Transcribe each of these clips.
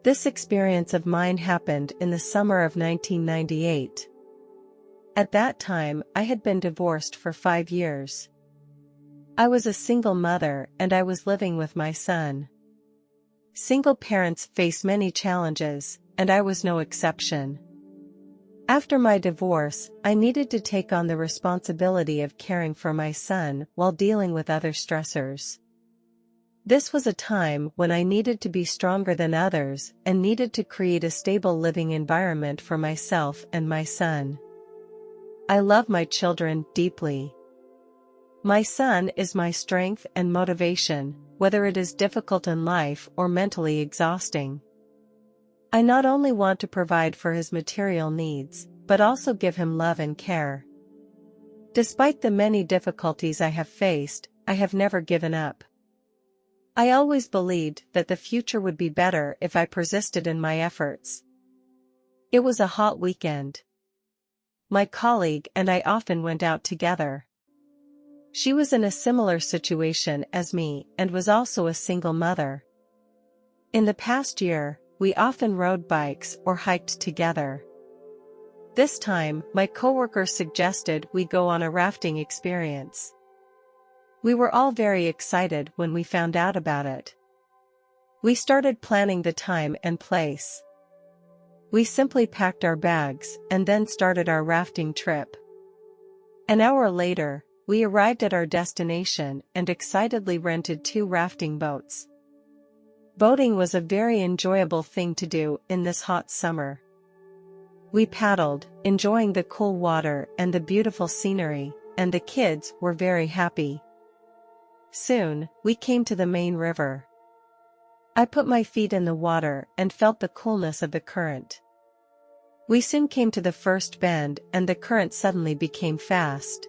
This experience of mine happened in the summer of 1998. At that time, I had been divorced for 5 years. I was a single mother and I was living with my son. Single parents face many challenges, and I was no exception. After my divorce, I needed to take on the responsibility of caring for my son while dealing with other stressors. This was a time when I needed to be stronger than others and needed to create a stable living environment for myself and my son. I love my children deeply. My son is my strength and motivation, whether it is difficult in life or mentally exhausting. I not only want to provide for his material needs, but also give him love and care. Despite the many difficulties I have faced, I have never given up. I always believed that the future would be better if I persisted in my efforts. It was a hot weekend. My colleague and I often went out together. She was in a similar situation as me and was also a single mother. In the past year, we often rode bikes or hiked together. This time, my coworker suggested we go on a rafting experience. We were all very excited when we found out about it. We started planning the time and place. We simply packed our bags and then started our rafting trip. An hour later, we arrived at our destination and excitedly rented 2 rafting boats. Boating was a very enjoyable thing to do in this hot summer. We paddled, enjoying the cool water and the beautiful scenery, and the kids were very happy. Soon, we came to the main river. I put my feet in the water and felt the coolness of the current. We soon came to the first bend and the current suddenly became fast.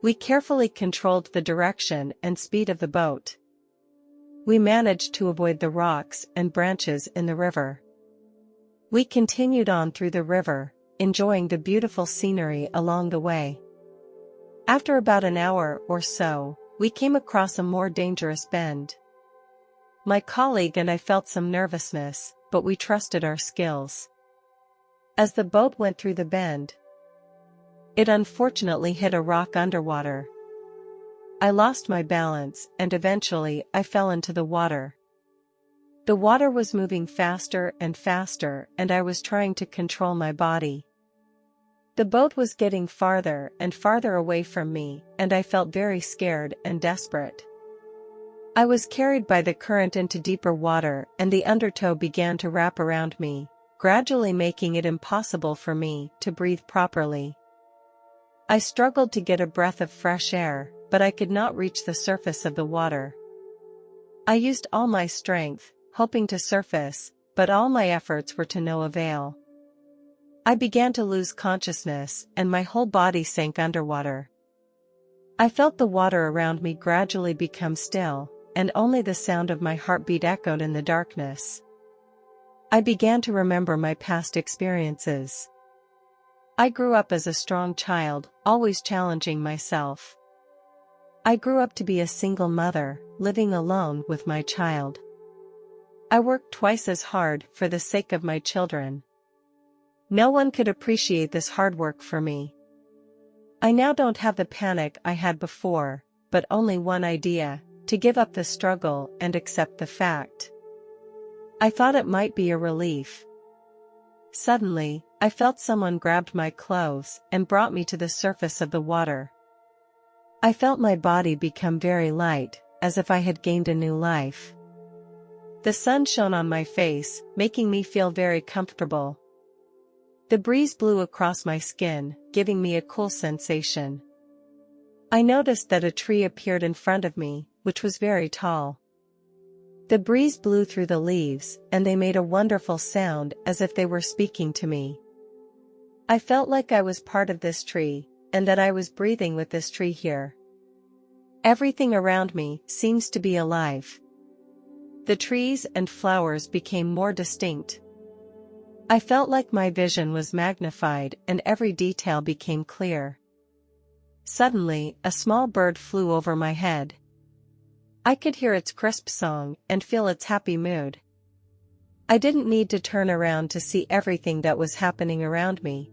We carefully controlled the direction and speed of the boat. We managed to avoid the rocks and branches in the river. We continued on through the river, enjoying the beautiful scenery along the way. After about an hour or so, we came across a more dangerous bend. My colleague and I felt some nervousness, but we trusted our skills. As the boat went through the bend, it unfortunately hit a rock underwater. I lost my balance and eventually I fell into the water. The water was moving faster and faster and I was trying to control my body. The boat was getting farther and farther away from me and I felt very scared and desperate. I was carried by the current into deeper water and the undertow began to wrap around me, gradually making it impossible for me to breathe properly. I struggled to get a breath of fresh air, but I could not reach the surface of the water. I used all my strength, hoping to surface, but all my efforts were to no avail. I began to lose consciousness and my whole body sank underwater. I felt the water around me gradually become still, and only the sound of my heartbeat echoed in the darkness. I began to remember my past experiences. I grew up as a strong child, always challenging myself. I grew up to be a single mother, living alone with my child. I worked twice as hard for the sake of my children. No one could appreciate this hard work for me. I now don't have the panic I had before, but only one idea: to give up the struggle and accept the fact. I thought it might be a relief. Suddenly, I felt someone grabbed my clothes and brought me to the surface of the water. I felt my body become very light, as if I had gained a new life. The sun shone on my face, making me feel very comfortable. The breeze blew across my skin, giving me a cool sensation. I noticed that a tree appeared in front of me, which was very tall. The breeze blew through the leaves, and they made a wonderful sound as if they were speaking to me. I felt like I was part of this tree, and that I was breathing with this tree here. Everything around me seems to be alive. The trees and flowers became more distinct. I felt like my vision was magnified and every detail became clear. Suddenly, a small bird flew over my head. I could hear its crisp song and feel its happy mood. I didn't need to turn around to see everything that was happening around me,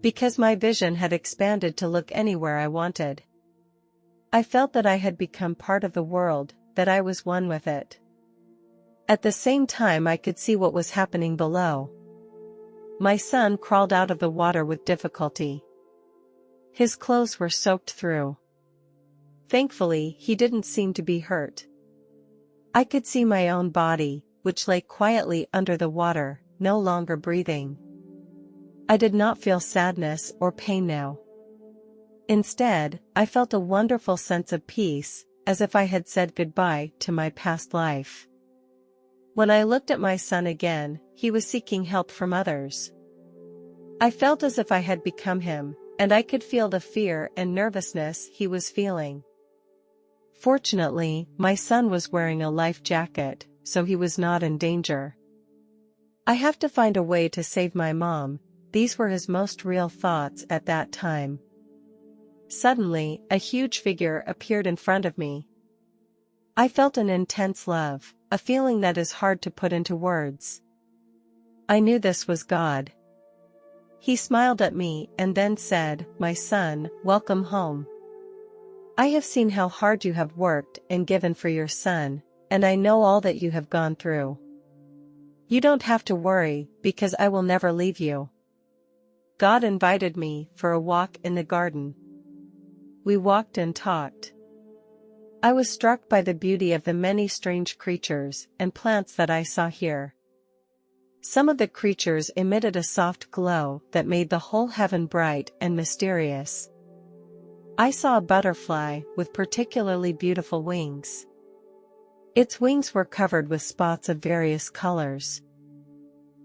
because my vision had expanded to look anywhere I wanted. I felt that I had become part of the world, that I was one with it. At the same time, I could see what was happening below. My son crawled out of the water with difficulty. His clothes were soaked through. Thankfully, he didn't seem to be hurt. I could see my own body, which lay quietly under the water, no longer breathing. I did not feel sadness or pain now. Instead, I felt a wonderful sense of peace, as if I had said goodbye to my past life. When I looked at my son again, he was seeking help from others. I felt as if I had become him, and I could feel the fear and nervousness he was feeling. Fortunately, my son was wearing a life jacket, so he was not in danger. I have to find a way to save my mom. These were his most real thoughts at that time. Suddenly, a huge figure appeared in front of me. I felt an intense love, a feeling that is hard to put into words. I knew this was God. He smiled at me and then said, "My son, welcome home. I have seen how hard you have worked and given for your son, and I know all that you have gone through. You don't have to worry, because I will never leave you." God invited me for a walk in the garden. We walked and talked. I was struck by the beauty of the many strange creatures and plants that I saw here. Some of the creatures emitted a soft glow that made the whole heaven bright and mysterious. I saw a butterfly with particularly beautiful wings. Its wings were covered with spots of various colors.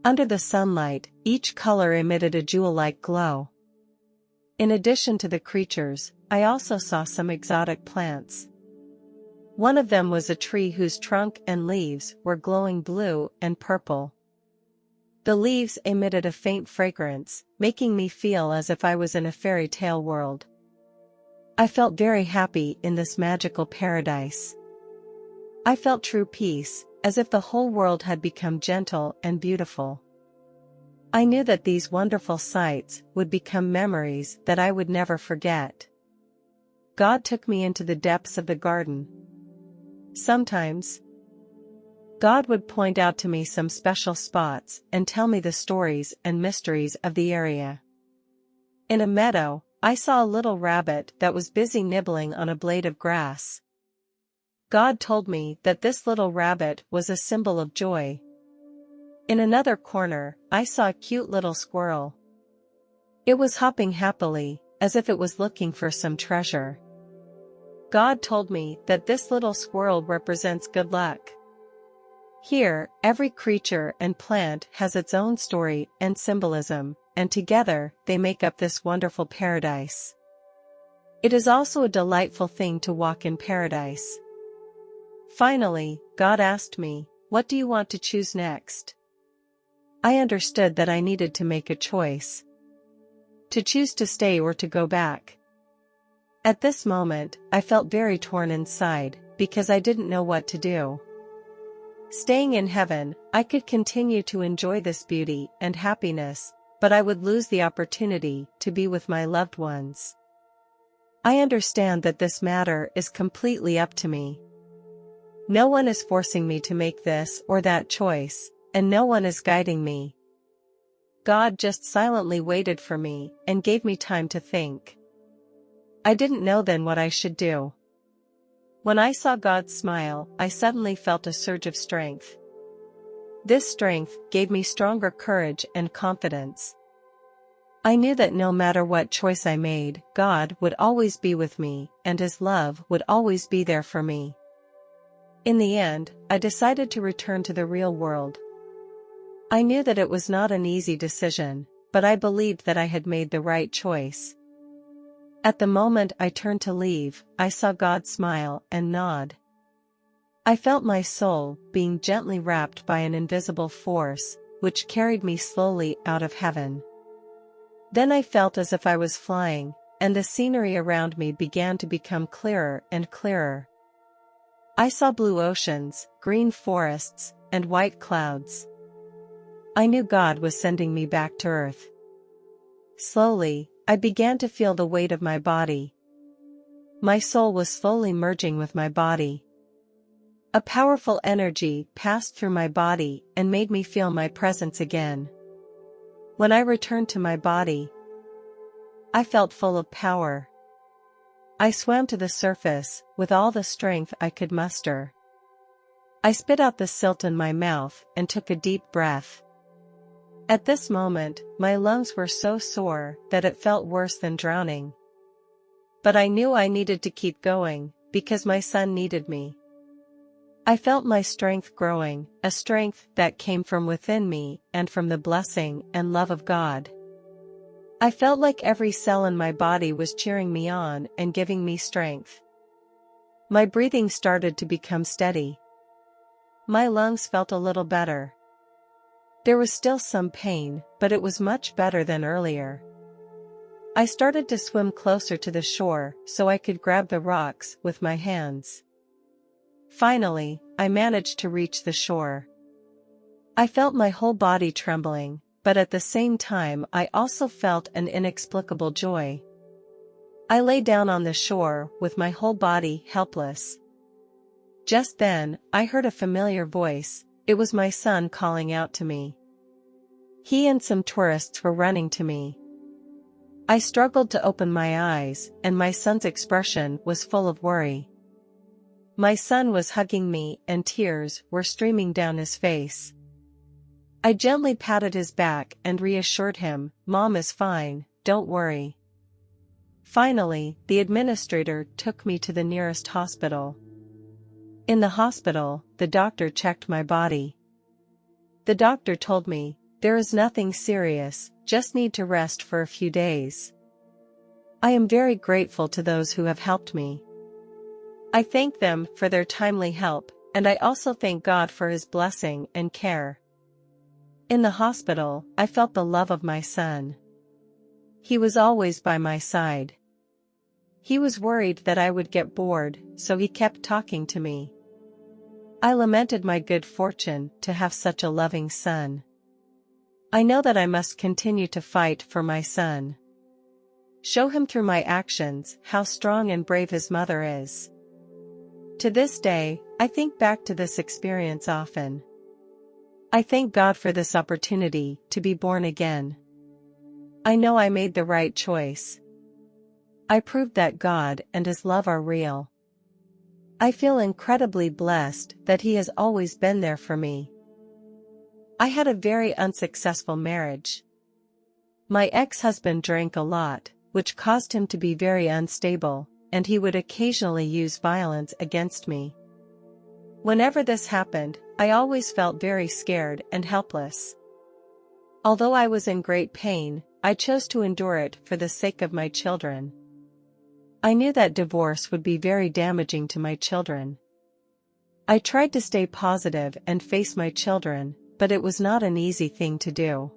Under the sunlight, each color emitted a jewel-like glow. In addition to the creatures, I also saw some exotic plants. One of them was a tree whose trunk and leaves were glowing blue and purple. The leaves emitted a faint fragrance, making me feel as if I was in a fairy tale world. I felt very happy in this magical paradise. I felt true peace, as if the whole world had become gentle and beautiful. I knew that these wonderful sights would become memories that I would never forget. God took me into the depths of the garden. Sometimes, God would point out to me some special spots and tell me the stories and mysteries of the area. In a meadow, I saw a little rabbit that was busy nibbling on a blade of grass. God told me that this little rabbit was a symbol of joy. In another corner, I saw a cute little squirrel. It was hopping happily, as if it was looking for some treasure. God told me that this little squirrel represents good luck. Here, every creature and plant has its own story and symbolism, and together, they make up this wonderful paradise. It is also a delightful thing to walk in paradise. Finally, God asked me, "What do you want to choose next?" I understood that I needed to make a choice. To choose to stay or to go back. At this moment, I felt very torn inside, because I didn't know what to do. Staying in heaven, I could continue to enjoy this beauty and happiness, but I would lose the opportunity to be with my loved ones. I understand that this matter is completely up to me. No one is forcing me to make this or that choice, and no one is guiding me. God just silently waited for me and gave me time to think. I didn't know then what I should do. When I saw God smile, I suddenly felt a surge of strength. This strength gave me stronger courage and confidence. I knew that no matter what choice I made, God would always be with me, and His love would always be there for me. In the end, I decided to return to the real world. I knew that it was not an easy decision, but I believed that I had made the right choice. At the moment I turned to leave, I saw God smile and nod. I felt my soul being gently wrapped by an invisible force, which carried me slowly out of heaven. Then I felt as if I was flying, and the scenery around me began to become clearer and clearer. I saw blue oceans, green forests, and white clouds. I knew God was sending me back to earth. Slowly, I began to feel the weight of my body. My soul was slowly merging with my body. A powerful energy passed through my body and made me feel my presence again. When I returned to my body, I felt full of power. I swam to the surface with all the strength I could muster. I spit out the silt in my mouth and took a deep breath. At this moment, my lungs were so sore that it felt worse than drowning. But I knew I needed to keep going, because my son needed me. I felt my strength growing, a strength that came from within me and from the blessing and love of God. I felt like every cell in my body was cheering me on and giving me strength. My breathing started to become steady. My lungs felt a little better. There was still some pain, but it was much better than earlier. I started to swim closer to the shore so I could grab the rocks with my hands. Finally, I managed to reach the shore. I felt my whole body trembling, but at the same time I also felt an inexplicable joy. I lay down on the shore with my whole body helpless. Just then, I heard a familiar voice. It was my son calling out to me. He and some tourists were running to me. I struggled to open my eyes, and my son's expression was full of worry. My son was hugging me and tears were streaming down his face. I gently patted his back and reassured him, "Mom is fine, don't worry." Finally, the administrator took me to the nearest hospital. In the hospital, the doctor checked my body. The doctor told me, "There is nothing serious, just need to rest for a few days." I am very grateful to those who have helped me. I thank them for their timely help, and I also thank God for His blessing and care. In the hospital, I felt the love of my son. He was always by my side. He was worried that I would get bored, so he kept talking to me. I lamented my good fortune to have such a loving son. I know that I must continue to fight for my son. Show him through my actions how strong and brave his mother is. To this day, I think back to this experience often. I thank God for this opportunity to be born again. I know I made the right choice. I proved that God and His love are real. I feel incredibly blessed that He has always been there for me. I had a very unsuccessful marriage. My ex-husband drank a lot, which caused him to be very unstable, and he would occasionally use violence against me. Whenever this happened, I always felt very scared and helpless. Although I was in great pain, I chose to endure it for the sake of my children. I knew that divorce would be very damaging to my children. I tried to stay positive and face my children, but it was not an easy thing to do.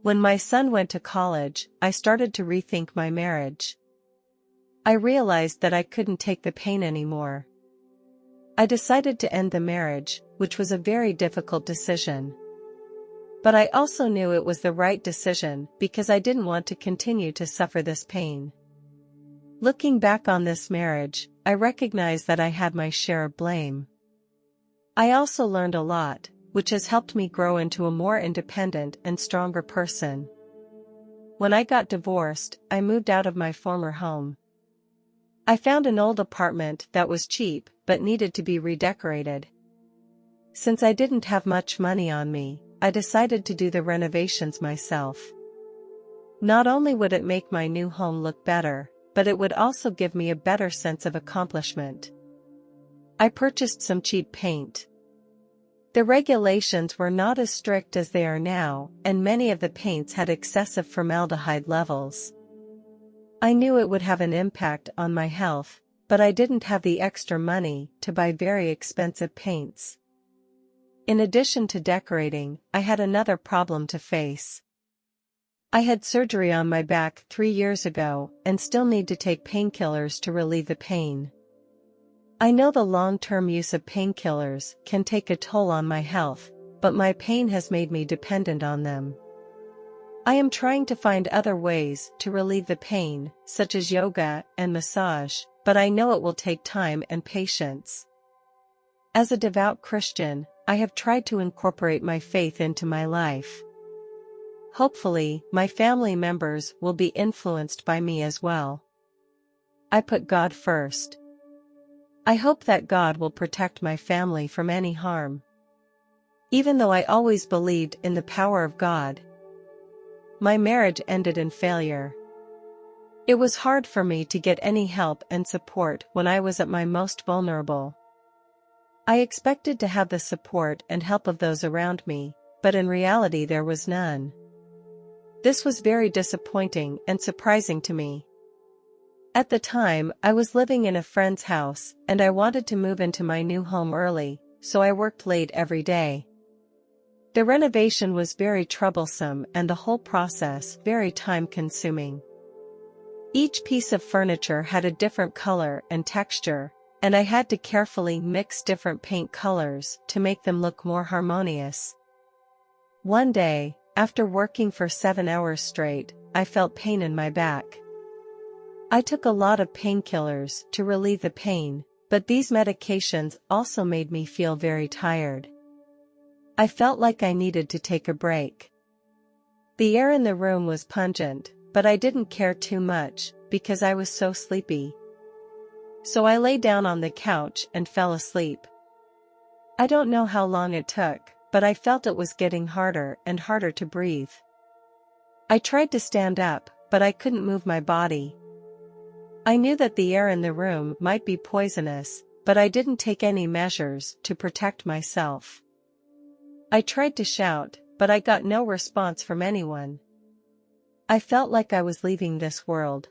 When my son went to college, I started to rethink my marriage. I realized that I couldn't take the pain anymore. I decided to end the marriage, which was a very difficult decision. But I also knew it was the right decision because I didn't want to continue to suffer this pain. Looking back on this marriage, I recognize that I had my share of blame. I also learned a lot, which has helped me grow into a more independent and stronger person. When I got divorced, I moved out of my former home. I found an old apartment that was cheap but needed to be redecorated. Since I didn't have much money on me, I decided to do the renovations myself. Not only would it make my new home look better, but it would also give me a better sense of accomplishment. I purchased some cheap paint. The regulations were not as strict as they are now, and many of the paints had excessive formaldehyde levels. I knew it would have an impact on my health, but I didn't have the extra money to buy very expensive paints. In addition to decorating, I had another problem to face. I had surgery on my back 3 years ago and still need to take painkillers to relieve the pain. I know the long-term use of painkillers can take a toll on my health, but my pain has made me dependent on them. I am trying to find other ways to relieve the pain, such as yoga and massage, but I know it will take time and patience. As a devout Christian, I have tried to incorporate my faith into my life. Hopefully, my family members will be influenced by me as well. I put God first. I hope that God will protect my family from any harm. Even though I always believed in the power of God, my marriage ended in failure. It was hard for me to get any help and support when I was at my most vulnerable. I expected to have the support and help of those around me, but in reality there was none. This was very disappointing and surprising to me. At the time, I was living in a friend's house, and I wanted to move into my new home early, so I worked late every day. The renovation was very troublesome and the whole process very time-consuming. Each piece of furniture had a different color and texture, and I had to carefully mix different paint colors to make them look more harmonious. One day, after working for 7 hours straight, I felt pain in my back. I took a lot of painkillers to relieve the pain, but these medications also made me feel very tired. I felt like I needed to take a break. The air in the room was pungent, but I didn't care too much, because I was so sleepy. So I lay down on the couch and fell asleep. I don't know how long it took, but I felt it was getting harder and harder to breathe. I tried to stand up, but I couldn't move my body. I knew that the air in the room might be poisonous, but I didn't take any measures to protect myself. I tried to shout, but I got no response from anyone. I felt like I was leaving this world.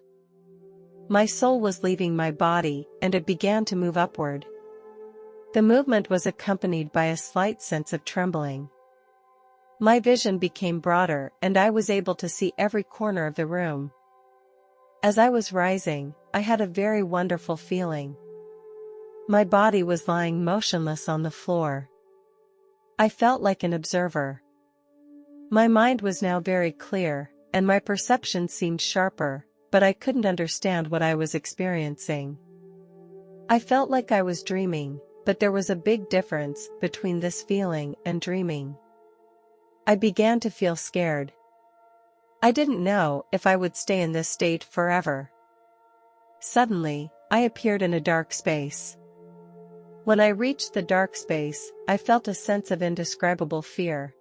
My soul was leaving my body, and it began to move upward. The movement was accompanied by a slight sense of trembling. My vision became broader, and I was able to see every corner of the room. As I was rising, I had a very wonderful feeling. My body was lying motionless on the floor. I felt like an observer. My mind was now very clear, and my perception seemed sharper, but I couldn't understand what I was experiencing. I felt like I was dreaming, but there was a big difference between this feeling and dreaming. I began to feel scared. I didn't know if I would stay in this state forever. Suddenly, I appeared in a dark space. When I reached the dark space, I felt a sense of indescribable fear.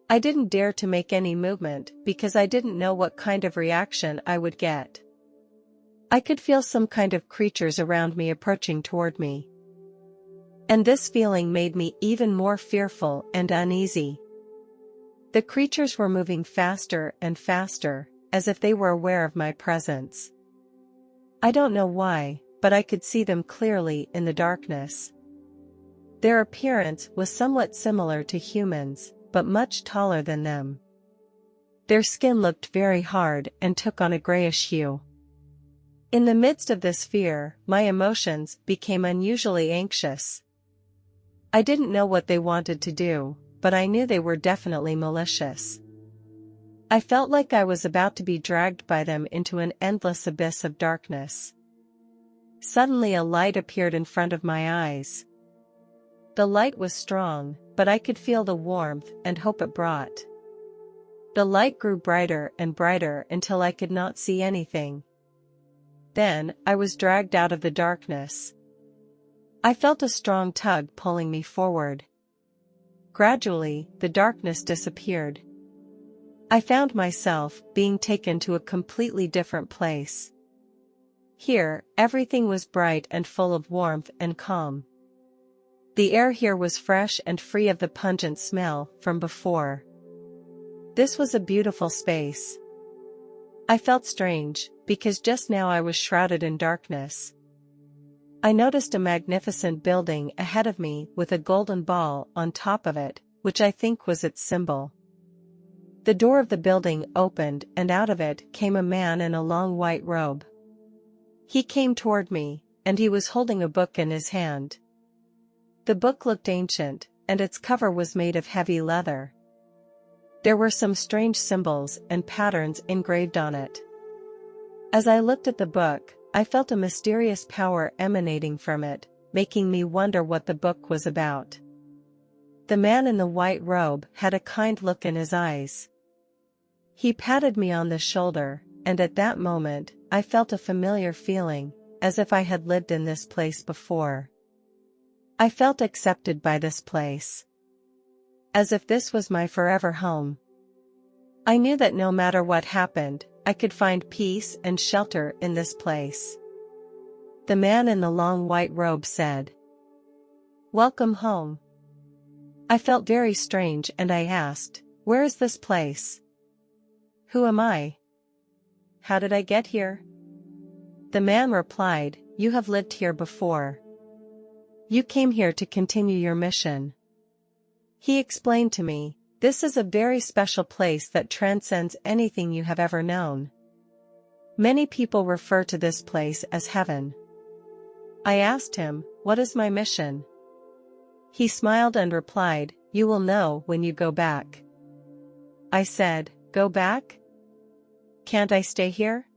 I didn't dare to make any movement because I didn't know what kind of reaction I would get. I could feel some kind of creatures around me approaching toward me. And this feeling made me even more fearful and uneasy. The creatures were moving faster and faster, as if they were aware of my presence. I don't know why, but I could see them clearly in the darkness. Their appearance was somewhat similar to humans, but much taller than them. Their skin looked very hard and took on a grayish hue. In the midst of this fear, my emotions became unusually anxious. I didn't know what they wanted to do, but I knew they were definitely malicious. I felt like I was about to be dragged by them into an endless abyss of darkness. Suddenly a light appeared in front of my eyes. The light was strong, but I could feel the warmth and hope it brought. The light grew brighter and brighter until I could not see anything. Then, I was dragged out of the darkness. I felt a strong tug pulling me forward. Gradually, the darkness disappeared. I found myself being taken to a completely different place. Here, everything was bright and full of warmth and calm. The air here was fresh and free of the pungent smell from before. This was a beautiful space. I felt strange, because just now I was shrouded in darkness. I noticed a magnificent building ahead of me with a golden ball on top of it, which I think was its symbol. The door of the building opened and out of it came a man in a long white robe. He came toward me, and he was holding a book in his hand. The book looked ancient, and its cover was made of heavy leather. There were some strange symbols and patterns engraved on it. As I looked at the book, I felt a mysterious power emanating from it, making me wonder what the book was about. The man in the white robe had a kind look in his eyes. He patted me on the shoulder, and at that moment, I felt a familiar feeling, as if I had lived in this place before. I felt accepted by this place. As if this was my forever home. I knew that no matter what happened, I could find peace and shelter in this place. The man in the long white robe said, "Welcome home." I felt very strange and I asked, "Where is this place? Who am I? How did I get here?" The man replied, "You have lived here before. You came here to continue your mission." He explained to me, "This is a very special place that transcends anything you have ever known. Many people refer to this place as heaven." I asked him, "What is my mission?" He smiled and replied, "You will know when you go back." I said, "Go back? Can't I stay here?"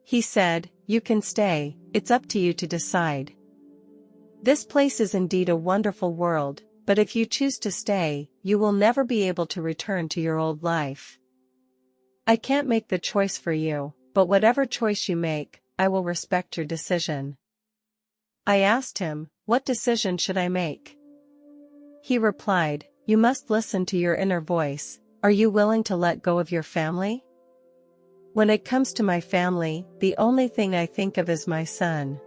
He said, "You can stay, it's up to you to decide. This place is indeed a wonderful world, but if you choose to stay, you will never be able to return to your old life. I can't make the choice for you, but whatever choice you make, I will respect your decision." I asked him, "What decision should I make?" He replied, "You must listen to your inner voice. Are you willing to let go of your family?" When it comes to my family, the only thing I think of is my son.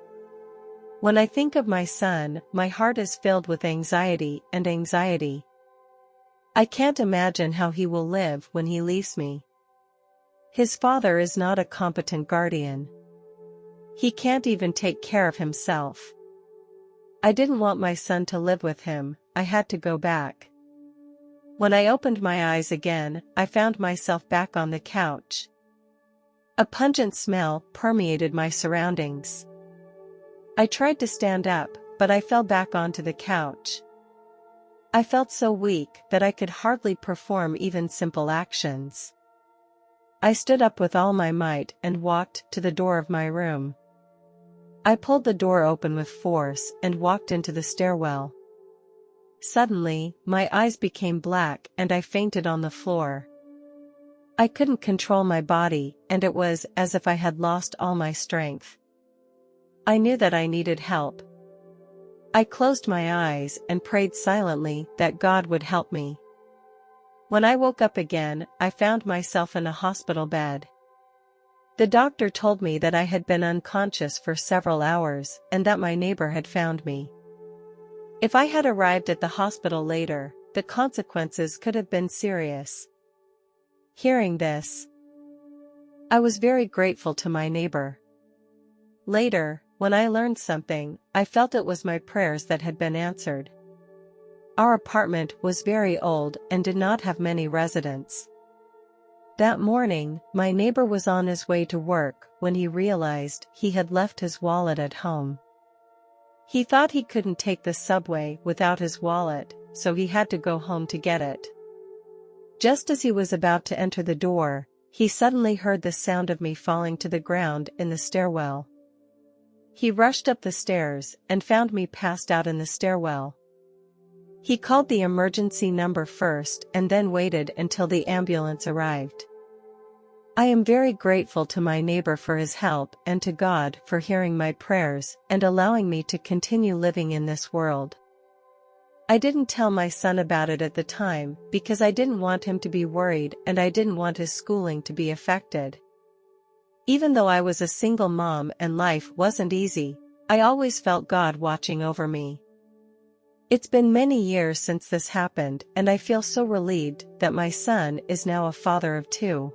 When I think of my son, my heart is filled with anxiety. I can't imagine how he will live when he leaves me. His father is not a competent guardian. He can't even take care of himself. I didn't want my son to live with him, I had to go back. When I opened my eyes again, I found myself back on the couch. A pungent smell permeated my surroundings. I tried to stand up, but I fell back onto the couch. I felt so weak that I could hardly perform even simple actions. I stood up with all my might and walked to the door of my room. I pulled the door open with force and walked into the stairwell. Suddenly, my eyes became black and I fainted on the floor. I couldn't control my body, and it was as if I had lost all my strength. I knew that I needed help. I closed my eyes and prayed silently that God would help me. When I woke up again, I found myself in a hospital bed. The doctor told me that I had been unconscious for several hours and that my neighbor had found me. If I had arrived at the hospital later, the consequences could have been serious. Hearing this, I was very grateful to my neighbor. Later, when I learned something, I felt it was my prayers that had been answered. Our apartment was very old and did not have many residents. That morning, my neighbor was on his way to work when he realized he had left his wallet at home. He thought he couldn't take the subway without his wallet, so he had to go home to get it. Just as he was about to enter the door, he suddenly heard the sound of me falling to the ground in the stairwell. He rushed up the stairs and found me passed out in the stairwell. He called the emergency number first and then waited until the ambulance arrived. I am very grateful to my neighbor for his help and to God for hearing my prayers and allowing me to continue living in this world. I didn't tell my son about it at the time because I didn't want him to be worried and I didn't want his schooling to be affected. Even though I was a single mom and life wasn't easy, I always felt God watching over me. It's been many years since this happened and I feel so relieved that my son is now a father of 2.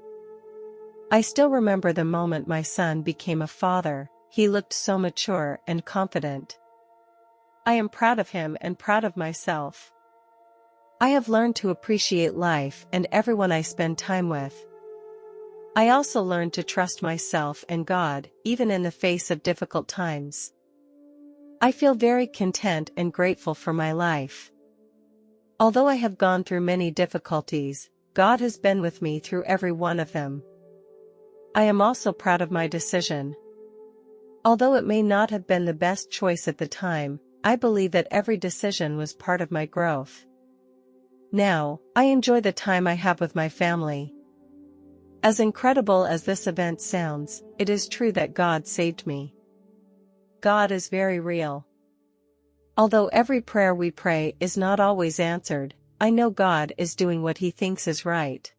I still remember the moment my son became a father. He looked so mature and confident. I am proud of him and proud of myself. I have learned to appreciate life and everyone I spend time with. I also learned to trust myself and God, even in the face of difficult times. I feel very content and grateful for my life. Although I have gone through many difficulties, God has been with me through every one of them. I am also proud of my decision. Although it may not have been the best choice at the time, I believe that every decision was part of my growth. Now, I enjoy the time I have with my family. As incredible as this event sounds, it is true that God saved me. God is very real. Although every prayer we pray is not always answered, I know God is doing what He thinks is right.